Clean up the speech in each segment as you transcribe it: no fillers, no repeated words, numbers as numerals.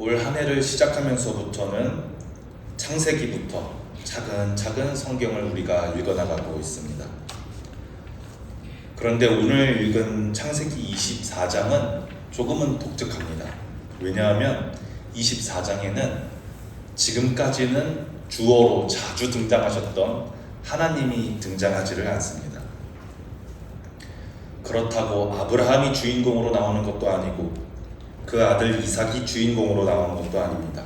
올 한 해를 시작하면서부터는 창세기부터 차근차근 성경을 우리가 읽어나가고 있습니다. 그런데 오늘 읽은 창세기 24장은 조금은 독특합니다. 왜냐하면 24장에는 지금까지는 주어로 자주 등장하셨던 하나님이 등장하지를 않습니다. 그렇다고 아브라함이 주인공으로 나오는 것도 아니고 그 아들 이삭이 주인공으로 나오는 것도 아닙니다.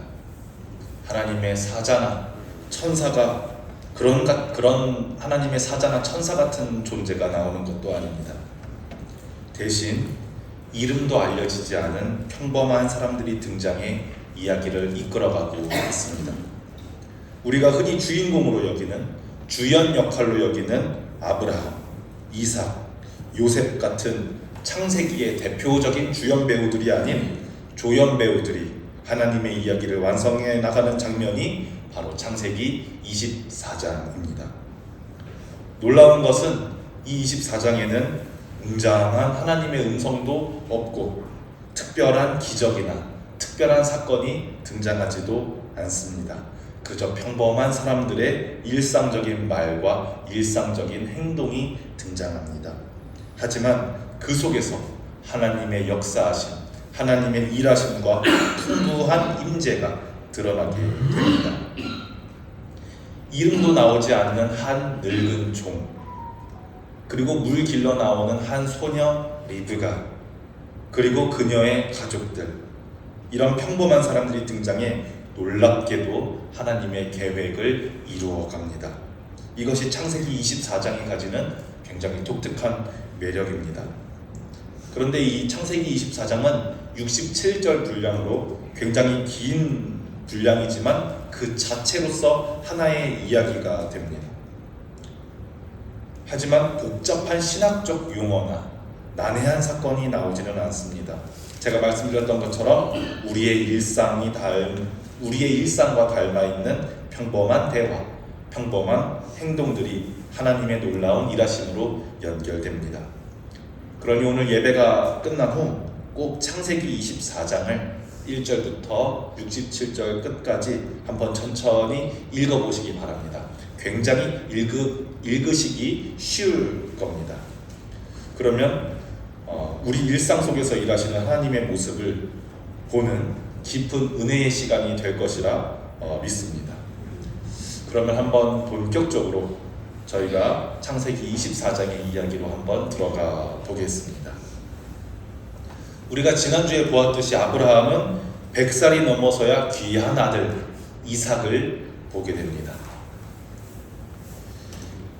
하나님의 사자나 천사가 그런 하나님의 사자나 천사 같은 존재가 나오는 것도 아닙니다. 대신 이름도 알려지지 않은 평범한 사람들이 등장해 이야기를 이끌어가고 있습니다. 우리가 흔히 주인공으로 여기는 주연 역할로 여기는 아브라함, 이삭, 요셉 같은 창세기의 대표적인 주연 배우들이 아닌 조연 배우들이 하나님의 이야기를 완성해 나가는 장면이 바로 창세기 24장입니다. 놀라운 것은 이 24장에는 웅장한 하나님의 음성도 없고 특별한 기적이나 특별한 사건이 등장하지도 않습니다. 그저 평범한 사람들의 일상적인 말과 일상적인 행동이 등장합니다. 하지만 그 속에서 하나님의 역사하심, 하나님의 일하심과 풍부한 임재가 드러나게 됩니다. 이름도 나오지 않는 한 늙은 종, 그리고 물 길러 나오는 한 소녀 리브가, 그리고 그녀의 가족들, 이런 평범한 사람들이 등장해 놀랍게도 하나님의 계획을 이루어 갑니다. 이것이 창세기 24장이 가지는 굉장히 독특한 매력입니다. 그런데 이 창세기 24장은 67절 분량으로 굉장히 긴 분량이지만 그 자체로서 하나의 이야기가 됩니다. 하지만 복잡한 신학적 용어나 난해한 사건이 나오지는 않습니다. 제가 말씀드렸던 것처럼 우리의 일상과 닮아 있는 평범한 대화, 평범한 행동들이 하나님의 놀라운 일하심으로 연결됩니다. 그러니 오늘 예배가 끝난 후 꼭 창세기 24장을 1절부터 67절 끝까지 한번 천천히 읽어보시기 바랍니다. 굉장히 읽으시기 쉬울 겁니다. 그러면 우리 일상 속에서 일하시는 하나님의 모습을 보는 깊은 은혜의 시간이 될 것이라 믿습니다. 그러면 한번 본격적으로 저희가 창세기 24장의 이야기로 한번 들어가 보겠습니다. 우리가 지난주에 보았듯이 아브라함은 100살이 넘어서야 귀한 아들 이삭을 보게 됩니다.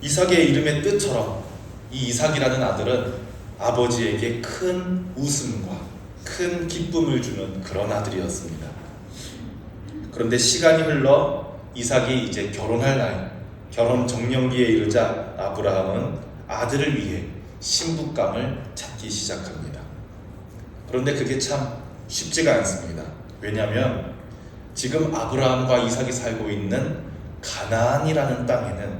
이삭의 이름의 뜻처럼 이 이삭이라는 아들은 아버지에게 큰 웃음과 큰 기쁨을 주는 그런 아들이었습니다. 그런데 시간이 흘러 이삭이 이제 결혼할 나이, 결혼 정년기에 이르자 아브라함은 아들을 위해 신부감을 찾기 시작합니다. 그런데 그게 참 쉽지가 않습니다. 왜냐하면 지금 아브라함과 이삭이 살고 있는 가나안이라는 땅에는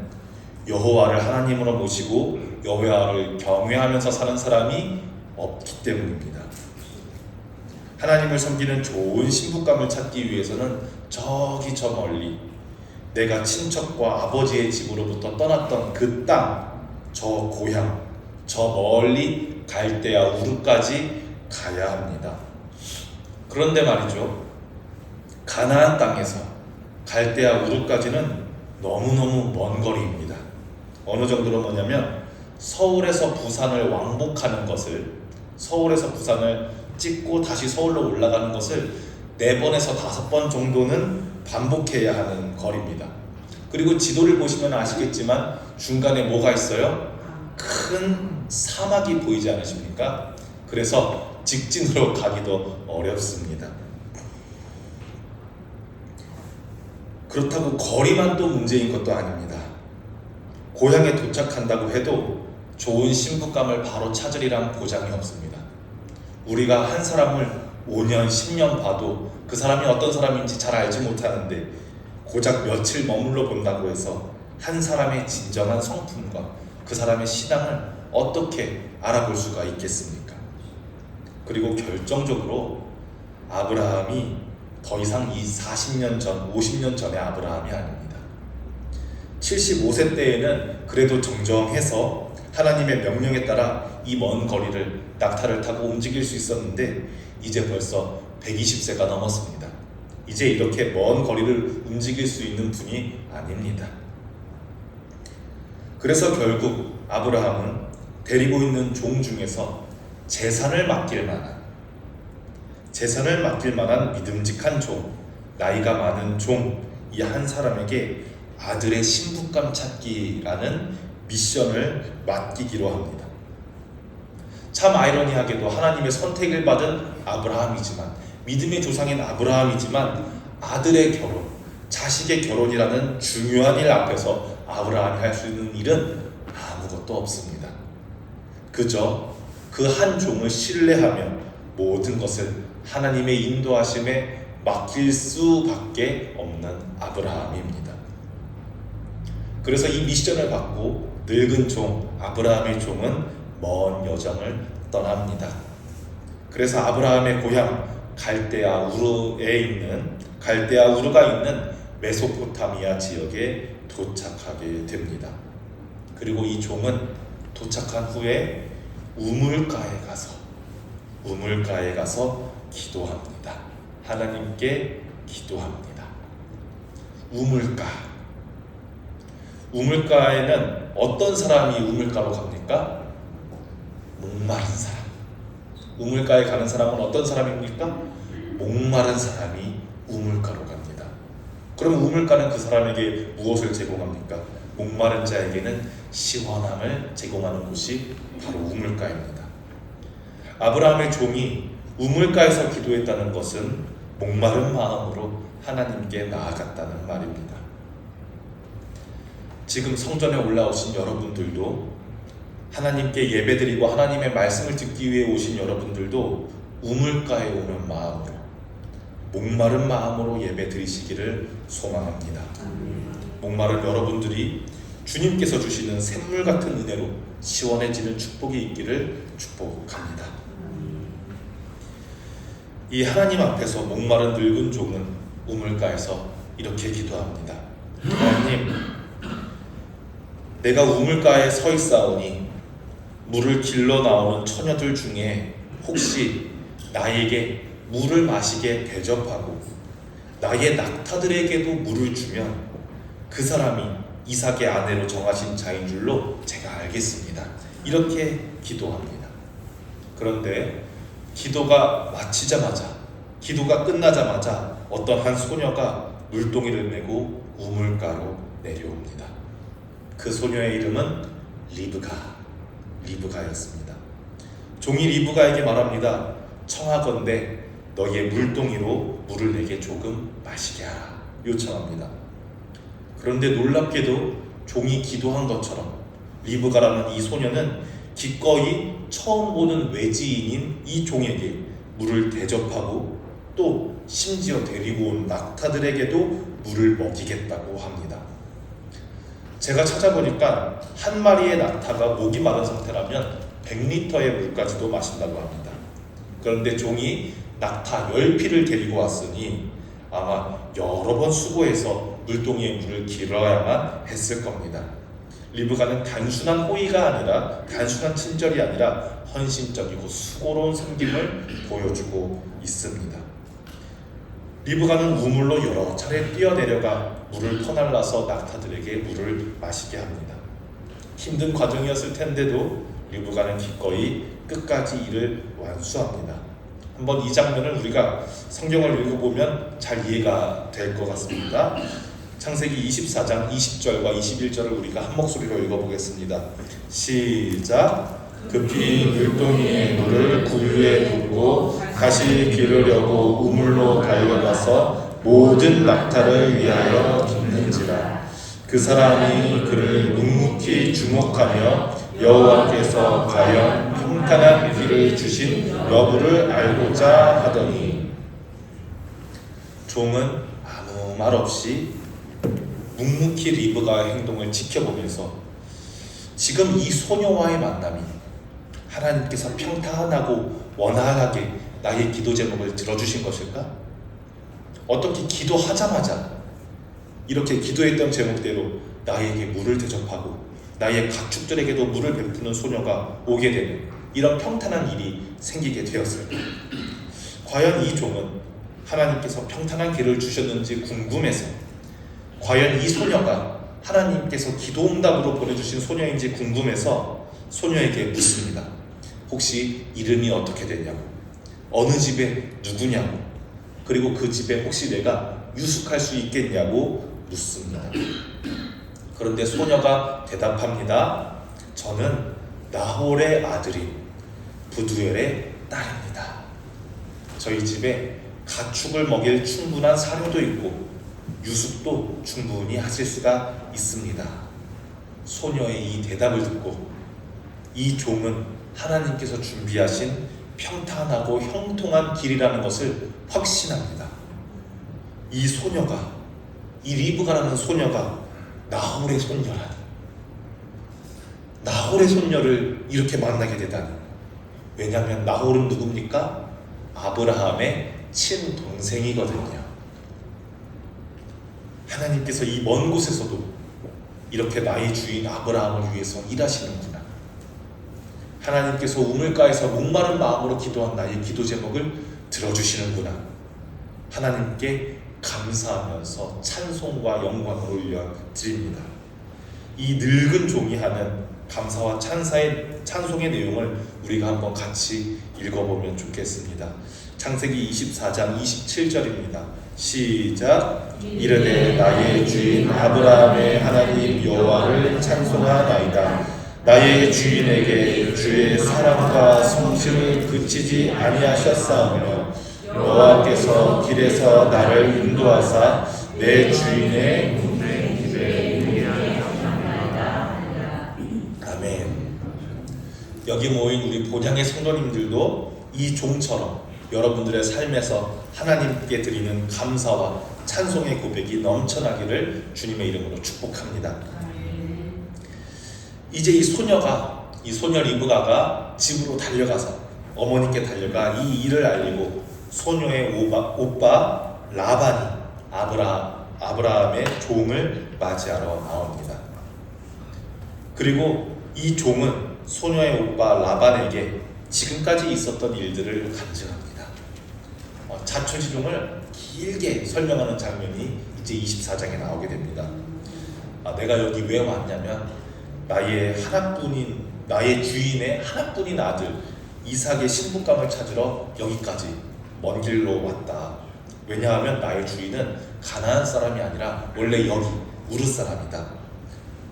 여호와를 하나님으로 모시고 여호와를 경외하면서 사는 사람이 없기 때문입니다. 하나님을 섬기는 좋은 신부감을 찾기 위해서는 저기 저 멀리 내가 친척과 아버지의 집으로부터 떠났던 그 땅, 저 고향, 저 멀리 갈대아 우르까지 가야 합니다. 그런데 말이죠, 가나안 땅에서 갈대아 우르까지는 너무너무 먼 거리입니다. 어느 정도로 뭐냐면 서울에서 부산을 왕복하는 것을, 서울에서 부산을 찍고 다시 서울로 올라가는 것을 4번에서 5번 정도는 반복해야 하는 거리입니다. 그리고 지도를 보시면 아시겠지만 중간에 뭐가 있어요? 큰 사막이 보이지 않으십니까? 그래서 직진으로 가기도 어렵습니다. 그렇다고 거리만 또 문제인 것도 아닙니다. 고향에 도착한다고 해도 좋은 신부감을 바로 찾으리란 보장이 없습니다. 우리가 한 사람을 5년, 10년 봐도 그 사람이 어떤 사람인지 잘 알지 못하는데 고작 며칠 머물러 본다고 해서 한 사람의 진정한 성품과 그 사람의 신앙을 어떻게 알아볼 수가 있겠습니까? 그리고 결정적으로 아브라함이 더 이상 이 40년 전, 50년 전의 아브라함이 아닙니다. 75세 때에는 그래도 정정해서 하나님의 명령에 따라 이 먼 거리를 낙타를 타고 움직일 수 있었는데 이제 벌써 120세가 넘었습니다. 이제 이렇게 먼 거리를 움직일 수 있는 분이 아닙니다. 그래서 결국 아브라함은 데리고 있는 종 중에서 재산을 맡길 만한 믿음직한 종, 나이가 많은 종, 이 한 사람에게 아들의 신부감 찾기라는 미션을 맡기기로 합니다. 참 아이러니하게도 하나님의 선택을 받은 아브라함이지만, 믿음의 조상인 아브라함이지만 아들의 결혼, 자식의 결혼이라는 중요한 일 앞에서 아브라함이 할 수 있는 일은 아무것도 없습니다. 그저 그 한 종을 신뢰하며 모든 것을 하나님의 인도하심에 맡길 수밖에 없는 아브라함입니다. 그래서 이 미션을 받고 늙은 종 아브라함의 종은 먼 여정을 떠납니다. 그래서 아브라함의 고향 갈대아 우르가 있는 메소포타미아 지역에 도착하게 됩니다. 그리고 이 종은 도착한 후에 우물가에 가서 기도합니다. 하나님께 기도합니다. 우물가에는 어떤 사람이 우물가로 갑니까? 목마른 사람. 우물가에 가는 사람은 어떤 사람입니까? 목마른 사람이 우물가로 갑니다. 그럼 우물가는 그 사람에게 무엇을 제공합니까? 목마른 자에게는 시원함을 제공하는 곳이 바로 우물가입니다. 아브라함의 종이 우물가에서 기도했다는 것은 목마른 마음으로 하나님께 나아갔다는 말입니다. 지금 성전에 올라오신 여러분들도, 하나님께 예배드리고 하나님의 말씀을 듣기 위해 오신 여러분들도 우물가에 오는 마음으로, 목마른 마음으로 예배드리시기를 소망합니다. 목마른 여러분들이 주님께서 주시는 샘물 같은 은혜로 시원해지는 축복이 있기를 축복합니다. 이 하나님 앞에서 목마른 늙은 종은 우물가에서 이렇게 기도합니다. 하나님, 내가 우물가에 서 있사오니 물을 길러 나오는 처녀들 중에 혹시 나에게 물을 마시게 대접하고 나의 낙타들에게도 물을 주면 그 사람이 이삭의 아내로 정하신 자인 줄로 제가 알겠습니다. 이렇게 기도합니다. 그런데 기도가 끝나자마자 어떤 한 소녀가 물동이를 메고 우물가로 내려옵니다. 그 소녀의 이름은 리브가였습니다. 종이 리브가에게 말합니다. 청하건대 너의 물동이로 물을 내게 조금 마시게 하라 요청합니다. 그런데 놀랍게도 종이 기도한 것처럼 리브가라는 이 소녀는 기꺼이 처음 보는 외지인인 이 종에게 물을 대접하고 또 심지어 데리고 온 낙타들에게도 물을 먹이겠다고 합니다. 제가 찾아보니까 한 마리의 낙타가 목이 마른 상태라면 100리터의 물까지도 마신다고 합니다. 그런데 종이 낙타 10피를 데리고 왔으니 아마 여러 번 수고해서 물동이에 물을 길어야만 했을 겁니다. 리브가는 단순한 호의가 아니라, 단순한 친절이 아니라 헌신적이고 수고로운 섬김을 보여주고 있습니다. 리브가는 우물로 여러 차례 뛰어내려가 물을 퍼날라서 낙타들에게 물을 마시게 합니다. 힘든 과정이었을 텐데도 리브가는 기꺼이 끝까지 일을 완수합니다. 한번 이 장면을 우리가 성경을 읽어보면 잘 이해가 될 것 같습니다. 창세기 24장 20절과 21절을 우리가 한 목소리로 읽어보겠습니다. 시작. 급히 물동이의 물을 구유에 붓고 다시 기르려고 우물로 달려가서 모든 낙타를 위하여 깃는지라. 그 사람이 그를 묵묵히 주목하며 여호와께서 과연 평탄한 길을 주신 여부를 알고자 하더니, 종은 아무 말 없이 묵묵히 리브가의 행동을 지켜보면서 지금 이 소녀와의 만남이 하나님께서 평탄하고 원활하게 나의 기도 제목을 들어주신 것일까? 어떻게 기도하자마자 이렇게 기도했던 제목대로 나에게 물을 대접하고 나의 가축들에게도 물을 베푸는 소녀가 오게 되는 이런 평탄한 일이 생기게 되었을까? 과연 이 종은 하나님께서 평탄한 길을 주셨는지 궁금해서, 과연 이 소녀가 하나님께서 기도응답으로 보내주신 소녀인지 궁금해서 소녀에게 묻습니다. 혹시 이름이 어떻게 되냐고, 어느 집에 누구냐고, 그리고 그 집에 혹시 내가 유숙할 수 있겠냐고 묻습니다. 그런데 소녀가 대답합니다. 저는 나홀의 아들인 부두엘의 딸입니다. 저희 집에 가축을 먹일 충분한 사료도 있고 유숙도 충분히 하실 수가 있습니다. 소녀의 이 대답을 듣고 이 종은 하나님께서 준비하신 평탄하고 형통한 길이라는 것을 확신합니다. 이 소녀가, 이 리브가라는 소녀가 나홀의 손녀라니, 나홀의 손녀를 이렇게 만나게 되다니. 왜냐하면 나홀은 누굽니까? 아브라함의 친동생이거든요. 하나님께서 이 먼 곳에서도 이렇게 나의 주인 아브라함을 위해서 일하시는구나. 하나님께서 우물가에서 목마른 마음으로 기도한 나의 기도 제목을 들어주시는구나. 하나님께 감사하면서 찬송과 영광을 올려드립니다. 이 늙은 종이 하는 감사와 찬송의 내용을 우리가 한번 같이 읽어보면 좋겠습니다. 창세기 24장 27절입니다. 시작. 이르되 나의 주인 아브라함의 하나님 여호와를 찬송하나이다. 나의 주인에게 주의 사랑과 성실을 그치지 아니하셨사오며 여호와께서 길에서 나를 인도하사 내 주인의 길에 이르게 하셨나이다. 아멘. 여기 모인 우리 본향의 성도님들도 이 종처럼 여러분들의 삶에서 하나님께 드리는 감사와 찬송의 고백이 넘쳐나기를 주님의 이름으로 축복합니다. 이제 이 소녀 리브가가 집으로 달려가서 어머니께 달려가 이 일을 알리고 소녀의 오빠 라반이 아브라함의 종을 맞이하러 나옵니다. 그리고 이 종은 소녀의 오빠 라반에게 지금까지 있었던 일들을 간증합니다. 자초지종을 길게 설명하는 장면이 이제 24장에 나오게 됩니다. 내가 여기 왜 왔냐면 나의 주인의 하나뿐인 아들 이삭의 신부감을 찾으러 여기까지 먼 길로 왔다. 왜냐하면 나의 주인은 가나안 사람이 아니라 원래 여기 우르 사람이다.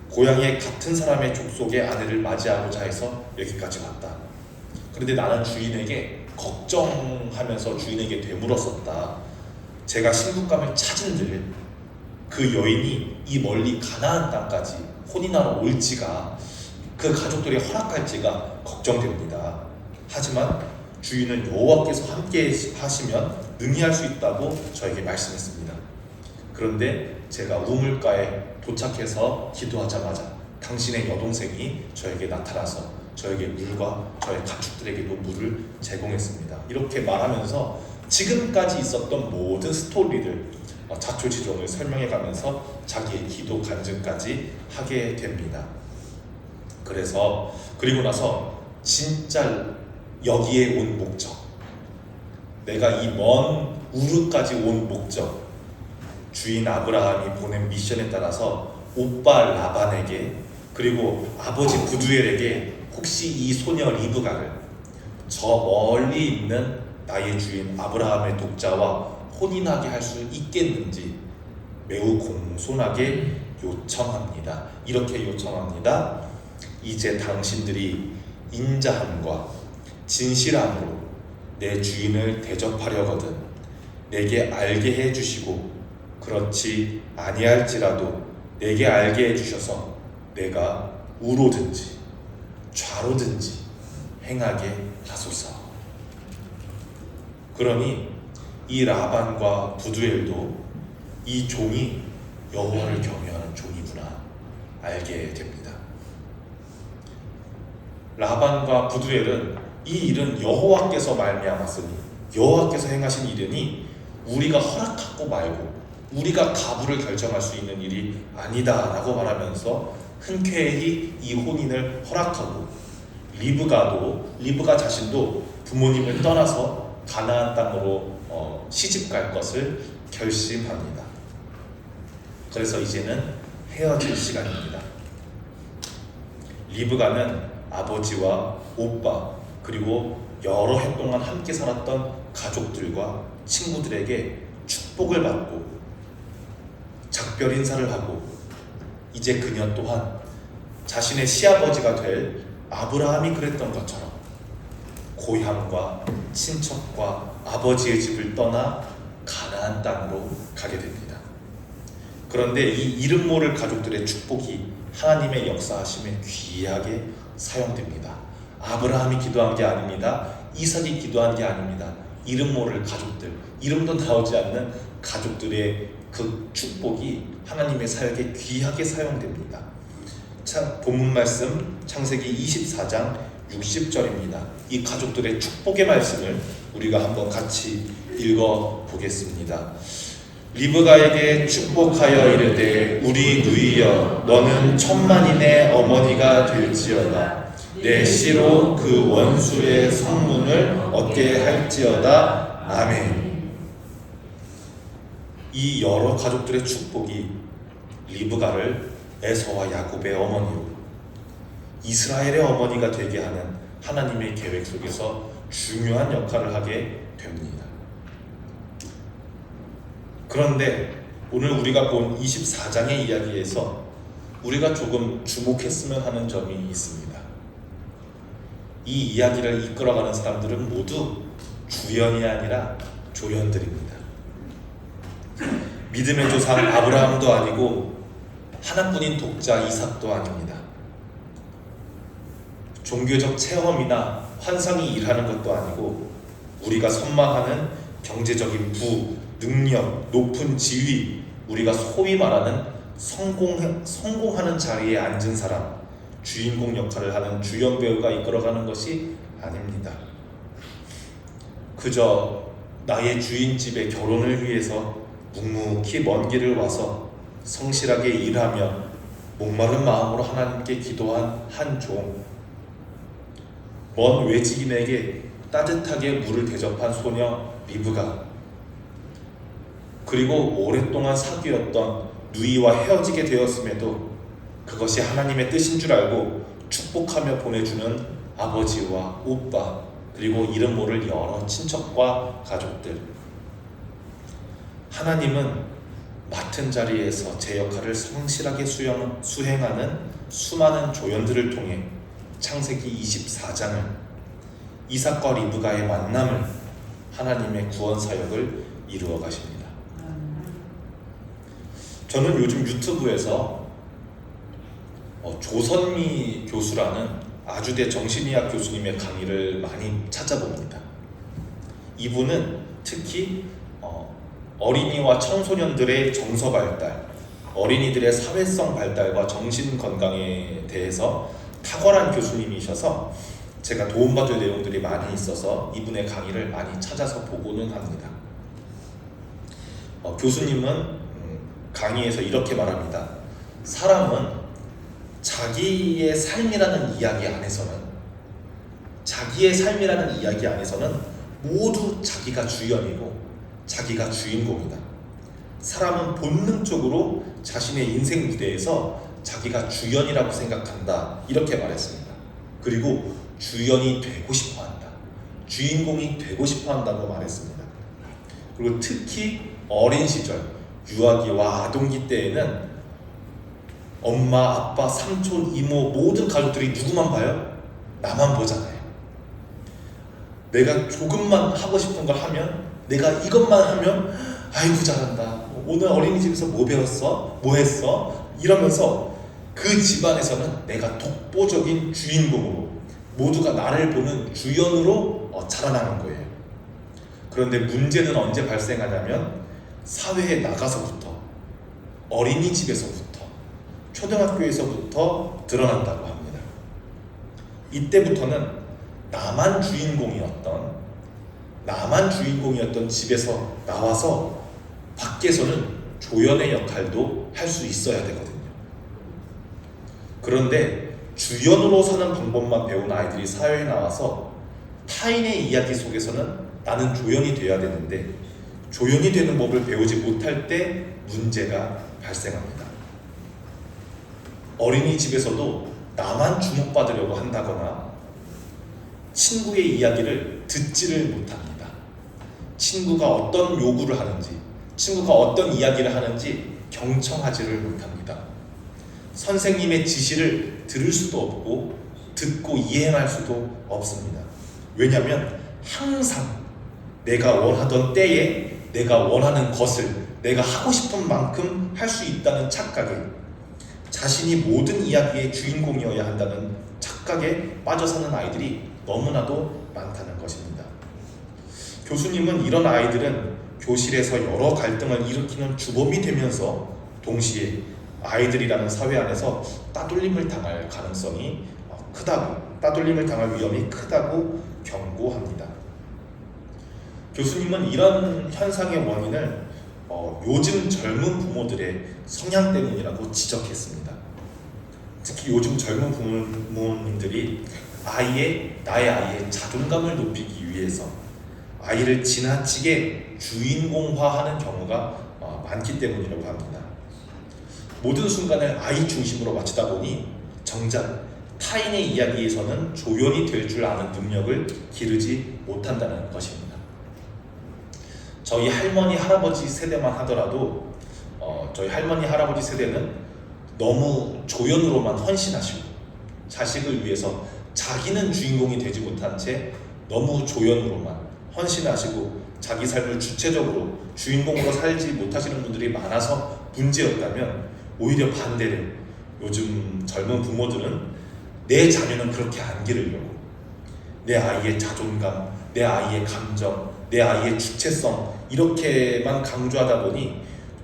고향의 같은 사람의 족속의 아내를 맞이하고자 해서 여기까지 왔다. 그런데 나는 주인에게 걱정하면서 주인에게 되물었었다. 제가 신부감을 찾은들 그 여인이 이 멀리 가나안 땅까지 혼인하러 올지가, 그 가족들이 허락할지가 걱정됩니다. 하지만 주인은 여호와께서 함께 하시면 능히 할 수 있다고 저에게 말씀했습니다. 그런데 제가 우물가에 도착해서 기도하자마자 당신의 여동생이 저에게 나타나서 저에게 물과 저의 가축들에게도 물을 제공했습니다. 이렇게 말하면서 지금까지 있었던 모든 스토리를 자초지종을 설명해가면서 자기의 기도 간증까지 하게 됩니다. 그리고 나서 진짜 여기에 온 목적, 내가 이 먼 우르까지 온 목적, 주인 아브라함이 보낸 미션에 따라서 오빠 라반에게 그리고 아버지 부두엘에게 혹시 이 소녀 리브가를 저 멀리 있는 나의 주인 아브라함의 독자와 혼인하게 할 수 있겠는지 매우 공손하게 요청합니다. 이렇게 요청합니다. 이제 당신들이 인자함과 진실함으로 내 주인을 대접하려거든 내게 알게 해주시고, 그렇지 아니할지라도 내게 알게 해주셔서 내가 우로든지 좌로든지 행하게 하소서. 그러니 이 라반과 부두엘도 이 종이 여호와를 경외하는 종이구나 알게 됩니다. 라반과 부두엘은 이 일은 여호와께서 말미암았으니, 여호와께서 행하신 일이니 우리가 허락하고 말고 우리가 가부를 결정할 수 있는 일이 아니다 라고 말하면서 흔쾌히 이 혼인을 허락하고 리브가 자신도 부모님을 떠나서 가나안 땅으로 시집 갈 것을 결심합니다. 그래서 이제는 헤어질 시간입니다. 리브가는 아버지와 오빠 그리고 여러 해 동안 함께 살았던 가족들과 친구들에게 축복을 받고 작별 인사를 하고 이제 그녀 또한 자신의 시아버지가 될 아브라함이 그랬던 것처럼 고향과 친척과 아버지의 집을 떠나 가나안 땅으로 가게 됩니다. 그런데 이 이름 모를 가족들의 축복이 하나님의 역사하심에 귀하게 사용됩니다. 아브라함이 기도한 게 아닙니다. 이삭이 기도한 게 아닙니다. 이름 모를 가족들, 이름도 나오지 않는 가족들의 그 축복이 하나님의 사역에 귀하게 사용됩니다. 본문 말씀 창세기 24장 60절입니다. 이 가족들의 축복의 말씀을 우리가 한번 같이 읽어 보겠습니다. 리브가에게 축복하여 이르되 우리 누이여 너는 천만인의 어머니가 될지어다. 내 씨로 그 원수의 성문을 얻게 할지어다. 아멘. 이 여러 가족들의 축복이 리브가를 에서와 야곱의 어머니로 이스라엘의 어머니가 되게 하는 하나님의 계획 속에서 중요한 역할을 하게 됩니다. 그런데 오늘 우리가 본 24장의 이야기에서 우리가 조금 주목했으면 하는 점이 있습니다. 이 이야기를 이끌어가는 사람들은 모두 주연이 아니라 조연들입니다. 믿음의 조상 아브라함도 아니고 하나뿐인 독자 이삭도 아닙니다. 종교적 체험이나 환상이 일하는 것도 아니고 우리가 선망하는 경제적인 부, 능력, 높은 지위, 우리가 소위 말하는 성공하는 자리에 앉은 사람, 주인공 역할을 하는 주연 배우가 이끌어가는 것이 아닙니다. 그저 나의 주인집의 결혼을 위해서 묵묵히 먼 길을 와서 성실하게 일하며 목마른 마음으로 하나님께 기도한 한 종, 먼 외지인에게 따뜻하게 물을 대접한 소녀 리브가, 그리고 오랫동안 사귀었던 누이와 헤어지게 되었음에도 그것이 하나님의 뜻인 줄 알고 축복하며 보내주는 아버지와 오빠, 그리고 이름 모를 여러 친척과 가족들. 하나님은 맡은 자리에서 제 역할을 성실하게 수행하는 수많은 조연들을 통해 창세기 24장을, 이삭과 리브가의 만남을, 하나님의 구원 사역을 이루어 가십니다. 저는 요즘 유튜브에서 조선미 교수라는 아주대 정신의학 교수님의 강의를 많이 찾아봅니다. 이분은 특히 어린이와 청소년들의 정서 발달, 어린이들의 사회성 발달과 정신 건강에 대해서 탁월한 교수님이셔서 제가 도움받을 내용들이 많이 있어서 이분의 강의를 많이 찾아서 보고는 합니다. 교수님은 강의에서 이렇게 말합니다. 사람은 자기의 삶이라는 이야기 안에서는 모두 자기가 주연이고 자기가 주인공이다. 사람은 본능적으로 자신의 인생 무대에서 자기가 주연이라고 생각한다. 이렇게 말했습니다. 그리고 주연이 되고 싶어 한다. 주인공이 되고 싶어 한다고 말했습니다. 그리고 특히 어린 시절, 유아기와 아동기 때에는 엄마, 아빠, 삼촌, 이모 모든 가족들이 누구만 봐요? 나만 보잖아요. 내가 조금만 하고 싶은 걸 하면, 내가 이것만 하면 아이고 잘한다. 오늘 어린이집에서 뭐 배웠어? 뭐 했어? 이러면서 그 집안에서는 내가 독보적인 주인공으로, 모두가 나를 보는 주연으로 자라나는 거예요. 그런데 문제는 언제 발생하냐면 사회에 나가서부터, 어린이집에서부터, 초등학교에서부터 드러난다고 합니다. 이때부터는 나만 주인공이었던 나만 주인공이었던 집에서 나와서 밖에서는 조연의 역할도 할 수 있어야 되거든요. 그런데 주연으로 사는 방법만 배운 아이들이 사회에 나와서 타인의 이야기 속에서는 나는 조연이 돼야 되는데 조연이 되는 법을 배우지 못할 때 문제가 발생합니다. 어린이집에서도 나만 주목받으려고 한다거나 친구의 이야기를 듣지를 못합니다. 친구가 어떤 요구를 하는지, 친구가 어떤 이야기를 하는지 경청하지를 못합니다. 선생님의 지시를 들을 수도 없고 듣고 이행할 수도 없습니다. 왜냐하면 항상 내가 원하던 때에 내가 원하는 것을 내가 하고 싶은 만큼 할 수 있다는 착각에, 자신이 모든 이야기의 주인공이어야 한다는 착각에 빠져 사는 아이들이 너무나도 많다는 것입니다. 교수님은 이런 아이들은 교실에서 여러 갈등을 일으키는 주범이 되면서 동시에 아이들이라는 사회 안에서 따돌림을 당할 가능성이 크다고, 따돌림을 당할 위험이 크다고 경고합니다. 교수님은 이런 현상의 원인을 요즘 젊은 부모들의 성향 때문이라고 지적했습니다. 특히 요즘 젊은 부모님들이 나의 아이의 자존감을 높이기 위해서 아이를 지나치게 주인공화하는 경우가 많기 때문이라고 합니다. 모든 순간을 아이 중심으로 마치다 보니 정작 타인의 이야기에서는 조연이 될 줄 아는 능력을 기르지 못한다는 것입니다. 저희 할머니, 할아버지 세대만 하더라도 저희 할머니, 할아버지 세대는 너무 조연으로만 헌신하시고 자식을 위해서 자기는 주인공이 되지 못한 채 너무 조연으로만 헌신하시고 자기 삶을 주체적으로 주인공으로 살지 못하시는 분들이 많아서 문제였다면, 오히려 반대로 요즘 젊은 부모들은 내 자녀는 그렇게 안 기르려고 내 아이의 자존감, 내 아이의 감정, 내 아이의 주체성 이렇게만 강조하다 보니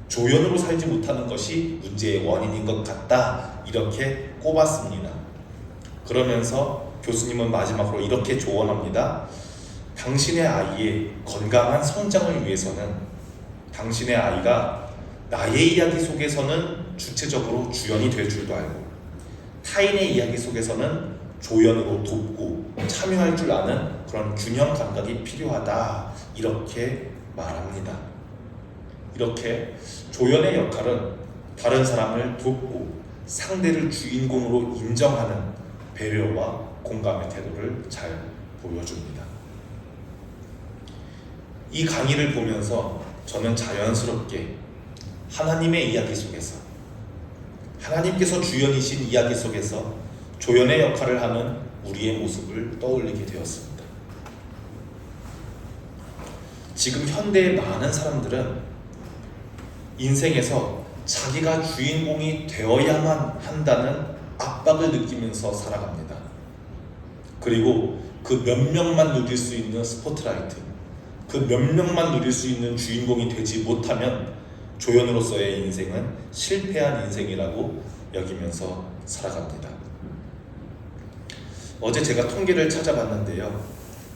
조연으로 살지 못하는 것이 문제의 원인인 것 같다, 이렇게 꼽았습니다. 그러면서 교수님은 마지막으로 이렇게 조언합니다. 당신의 아이의 건강한 성장을 위해서는 당신의 아이가 나의 이야기 속에서는 주체적으로 주연이 될 줄도 알고 타인의 이야기 속에서는 조연으로 돕고 참여할 줄 아는 그런 균형 감각이 필요하다, 이렇게 말합니다. 이렇게 조연의 역할은 다른 사람을 돕고 상대를 주인공으로 인정하는 배려와 공감의 태도를 잘 보여줍니다. 이 강의를 보면서 저는 자연스럽게 하나님의 이야기 속에서, 하나님께서 주연이신 이야기 속에서 조연의 역할을 하는 우리의 모습을 떠올리게 되었습니다. 지금 현대의 많은 사람들은 인생에서 자기가 주인공이 되어야만 한다는 압박을 느끼면서 살아갑니다. 그리고 그 몇 명만 누릴 수 있는 스포트라이트, 그 몇 명만 누릴 수 있는 주인공이 되지 못하면 조연으로서의 인생은 실패한 인생이라고 여기면서 살아갑니다. 어제 제가 통계를 찾아봤는데요.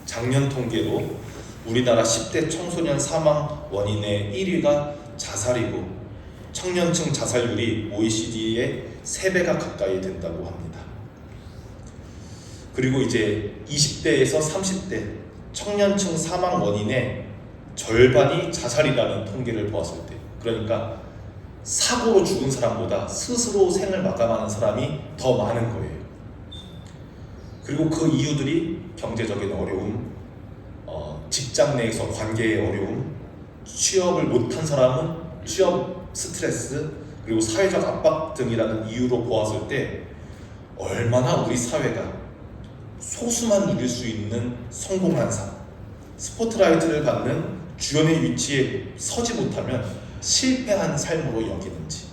작년 통계로 우리나라 10대 청소년 사망 원인의 1위가 자살이고 청년층 자살률이 OECD의 3배가 가까이 된다고 합니다. 그리고 이제 20대에서 30대 청년층 사망 원인의 절반이 자살이라는 통계를 보았을 때, 그러니까 사고로 죽은 사람보다 스스로 생을 마감하는 사람이 더 많은 거예요. 그리고 그 이유들이 경제적인 어려움, 직장 내에서 관계의 어려움, 취업을 못한 사람은 취업 스트레스, 그리고 사회적 압박 등이라는 이유로 보았을 때 얼마나 우리 사회가 소수만 누릴 수 있는 성공한 삶, 스포트라이트를 받는 주연의 위치에 서지 못하면 실패한 삶으로 여기는지,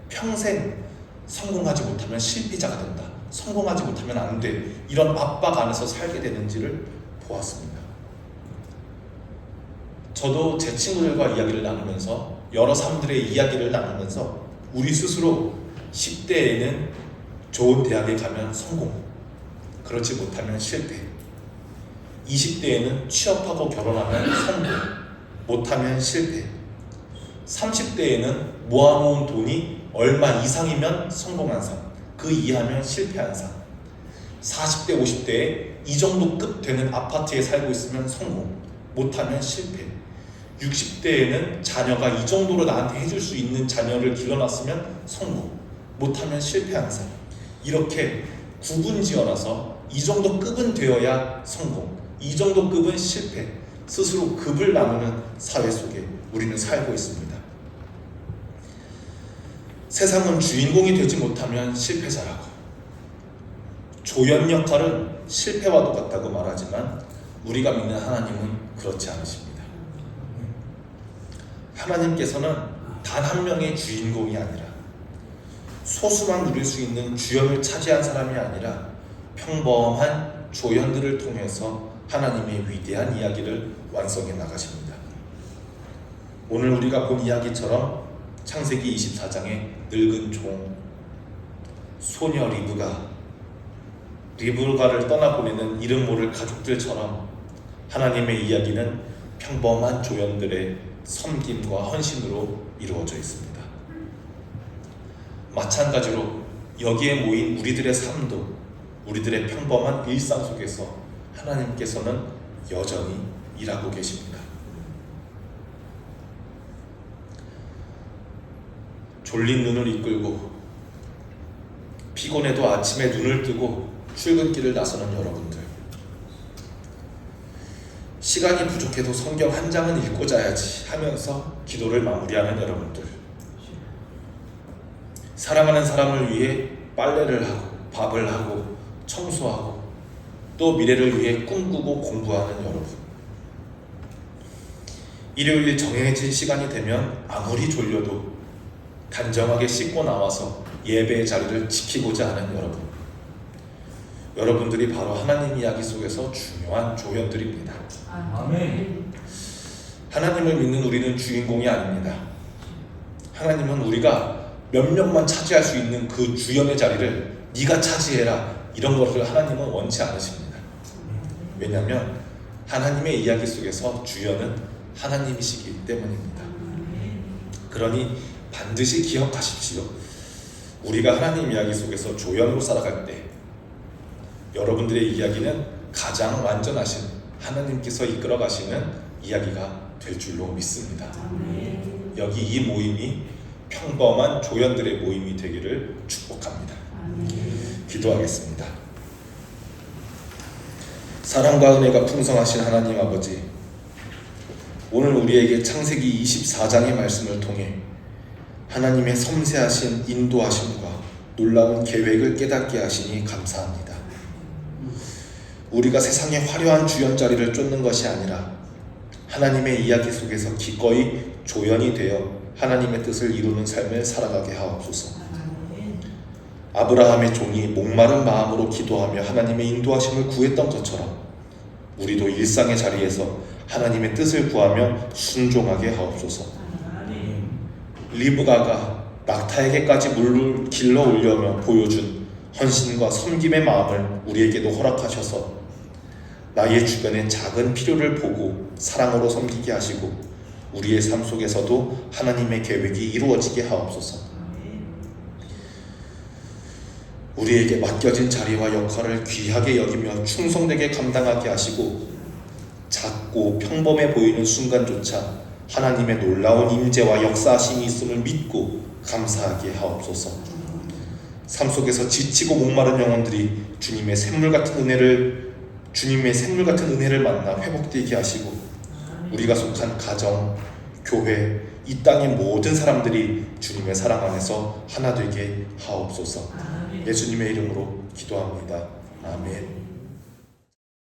평생 성공하지 못하면 실패자가 된다, 성공하지 못하면 안 돼, 이런 압박 안에서 살게 되는지를 보았습니다. 저도 제 친구들과 이야기를 나누면서, 여러 사람들의 이야기를 나누면서 우리 스스로 10대에는 좋은 대학에 가면 성공, 그렇지 못하면 실패, 20대에는 취업하고 결혼하면 성공, 못하면 실패. 30대에는 모아놓은 돈이 얼마 이상이면 성공한 상, 그 이하면 실패한 상. 40대, 50대에 이 정도 급 되는 아파트에 살고 있으면 성공, 못하면 실패. 60대에는 자녀가 이 정도로 나한테 해줄 수 있는 자녀를 길러놨으면 성공, 못하면 실패한 상. 이렇게 구분지어놔서 이 정도 급은 되어야 성공, 이 정도 급은 실패, 스스로 급을 나누는 사회 속에 우리는 살고 있습니다. 세상은 주인공이 되지 못하면 실패자라고, 조연 역할은 실패와 똑같다고 말하지만 우리가 믿는 하나님은 그렇지 않으십니다. 하나님께서는 단 한 명의 주인공이 아니라 소수만 누릴 수 있는 주연을 차지한 사람이 아니라 평범한 조연들을 통해서 하나님의 위대한 이야기를 완성해 나가십니다. 오늘 우리가 본 이야기처럼 창세기 24장의 늙은 종 소녀 리브가를 떠나보내는 이름 모를 가족들처럼 하나님의 이야기는 평범한 조연들의 섬김과 헌신으로 이루어져 있습니다. 마찬가지로 여기에 모인 우리들의 삶도, 우리들의 평범한 일상 속에서 하나님께서는 여전히 일하고 계십니다. 졸린 눈을 이끌고 피곤해도 아침에 눈을 뜨고 출근길을 나서는 여러분들, 시간이 부족해도 성경 한 장은 읽고 자야지 하면서 기도를 마무리하는 여러분들, 사랑하는 사람을 위해 빨래를 하고 밥을 하고 청소하고 또 미래를 위해 꿈꾸고 공부하는 여러분, 일요일 정해진 시간이 되면 아무리 졸려도 단정하게 씻고 나와서 예배의 자리를 지키고자 하는 여러분, 여러분들이 바로 하나님 이야기 속에서 중요한 조연들입니다. 아멘. 하나님을 믿는 우리는 주인공이 아닙니다. 하나님은 우리가 몇 명만 차지할 수 있는 그 주연의 자리를 네가 차지해라, 이런 것을 하나님은 원치 않으십니다. 왜냐하면 하나님의 이야기 속에서 주연은 하나님이시기 때문입니다. 그러니 반드시 기억하십시오. 우리가 하나님 이야기 속에서 조연으로 살아갈 때 여러분들의 이야기는 가장 완전하신 하나님께서 이끌어 가시는 이야기가 될 줄로 믿습니다. 여기 이 모임이 평범한 조연들의 모임이 되기를 축복합니다. 기도하겠습니다. 사랑과 은혜가 풍성하신 하나님 아버지, 오늘 우리에게 창세기 24장의 말씀을 통해 하나님의 섬세하신 인도하심과 놀라운 계획을 깨닫게 하시니 감사합니다. 우리가 세상의 화려한 주연 자리를 쫓는 것이 아니라 하나님의 이야기 속에서 기꺼이 조연이 되어 하나님의 뜻을 이루는 삶을 살아가게 하옵소서. 아브라함의 종이 목마른 마음으로 기도하며 하나님의 인도하심을 구했던 것처럼 우리도 일상의 자리에서 하나님의 뜻을 구하며 순종하게 하옵소서. 리브가가 낙타에게까지 물을 길러 올려며 보여준 헌신과 섬김의 마음을 우리에게도 허락하셔서 나의 주변의 작은 필요를 보고 사랑으로 섬기게 하시고 우리의 삶 속에서도 하나님의 계획이 이루어지게 하옵소서. 우리에게 맡겨진 자리와 역할을 귀하게 여기며 충성되게 감당하게 하시고 작고 평범해 보이는 순간조차 하나님의 놀라운 임재와 역사하심이 있음을 믿고 감사하게 하옵소서. 삶 속에서 지치고 목마른 영혼들이 주님의 샘물 같은 은혜를 만나 회복되게 하시고 우리가 속한 가정, 교회, 이 땅의 모든 사람들이 주님의 사랑 안에서 하나 되게 하옵소서. 예수님의 이름으로 기도합니다. 아멘.